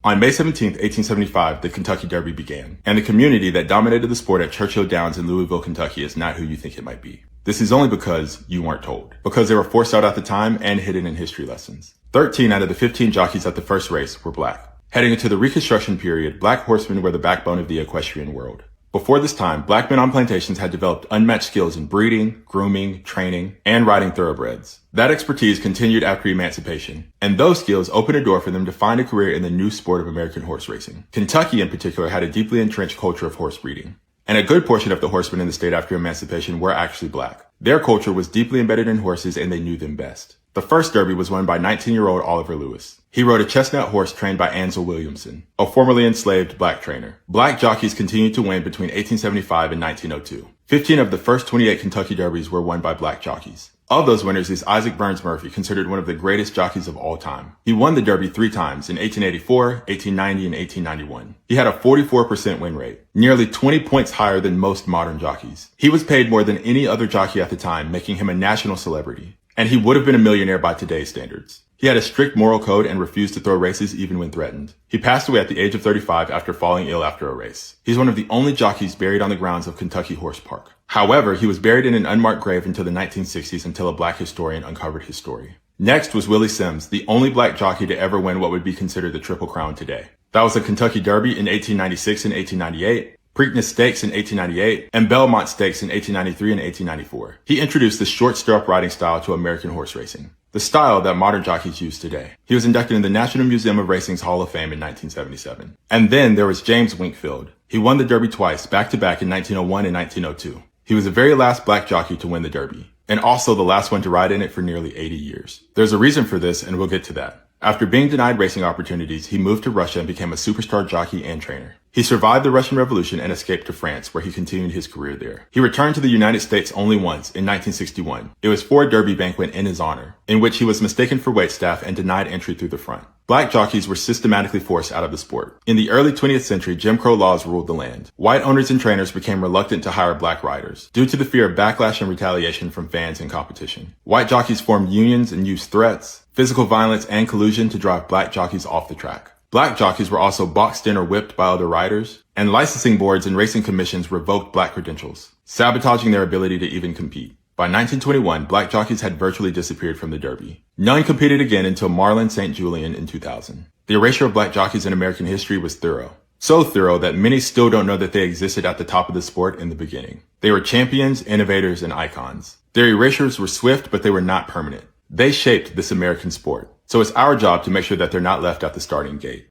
On May 17, 1875, the Kentucky Derby began, and the community that dominated the sport at Churchill Downs in Louisville, Kentucky is not who you think it might be. This is only because you weren't told, because they were forced out at the time and hidden in history lessons. 13 out of the 15 jockeys at the first race were black. Heading into the reconstruction period, black horsemen were the backbone of the equestrian world. Before this time, black men on plantations had developed unmatched skills in breeding, grooming, training, and riding thoroughbreds. That expertise continued after emancipation, and those skills opened a door for them to find a career in the new sport of American horse racing. Kentucky in particular had a deeply entrenched culture of horse breeding, and a good portion of the horsemen in the state after emancipation were actually black. Their culture was deeply embedded in horses and they knew them best. The first Derby was won by 19-year-old Oliver Lewis. He rode a chestnut horse trained by Ansel Williamson, a formerly enslaved black trainer. Black jockeys continued to win between 1875 and 1902. 15 of the first 28 Kentucky Derbies were won by black jockeys. Of those winners is Isaac Burns Murphy, considered one of the greatest jockeys of all time. He won the Derby 3 times in 1884, 1890, and 1891. He had a 44% win rate, nearly 20 points higher than most modern jockeys. He was paid more than any other jockey at the time, making him a national celebrity. And he would have been a millionaire by today's standards. He had a strict moral code and refused to throw races even when threatened. He passed away at the age of 35 after falling ill after a race. He's one of the only jockeys buried on the grounds of Kentucky Horse Park. However, he was buried in an unmarked grave until the 1960s until a black historian uncovered his story. Next was Willie Sims, the only black jockey to ever win what would be considered the Triple Crown today. That was the Kentucky Derby in 1896 and 1898, Preakness Stakes in 1898, and Belmont Stakes in 1893 and 1894. He introduced the short stirrup riding style to American horse racing, the style that modern jockeys use today. He was inducted in the National Museum of Racing's Hall of Fame in 1977. And then there was James Winkfield. He won the Derby twice, back-to-back in 1901 and 1902. He was the very last black jockey to win the Derby, and also the last one to ride in it for nearly 80 years. There's a reason for this, and we'll get to that. After being denied racing opportunities, he moved to Russia and became a superstar jockey and trainer. He survived the Russian Revolution and escaped to France, where he continued his career there. He returned to the United States only once, in 1961. It was for a Derby banquet in his honor, in which he was mistaken for waitstaff and denied entry through the front. Black jockeys were systematically forced out of the sport. In the early 20th century, Jim Crow laws ruled the land. White owners and trainers became reluctant to hire black riders, due to the fear of backlash and retaliation from fans and competition. White jockeys formed unions and used threats, physical violence, and collusion to drive black jockeys off the track. Black jockeys were also boxed in or whipped by other riders, and licensing boards and racing commissions revoked black credentials, sabotaging their ability to even compete. By 1921, black jockeys had virtually disappeared from the Derby. None competed again until Marlin St. Julian in 2000. The erasure of black jockeys in American history was thorough. So thorough that many still don't know that they existed at the top of the sport in the beginning. They were champions, innovators, and icons. Their erasures were swift, but they were not permanent. They shaped this American sport. So it's our job to make sure that they're not left at the starting gate.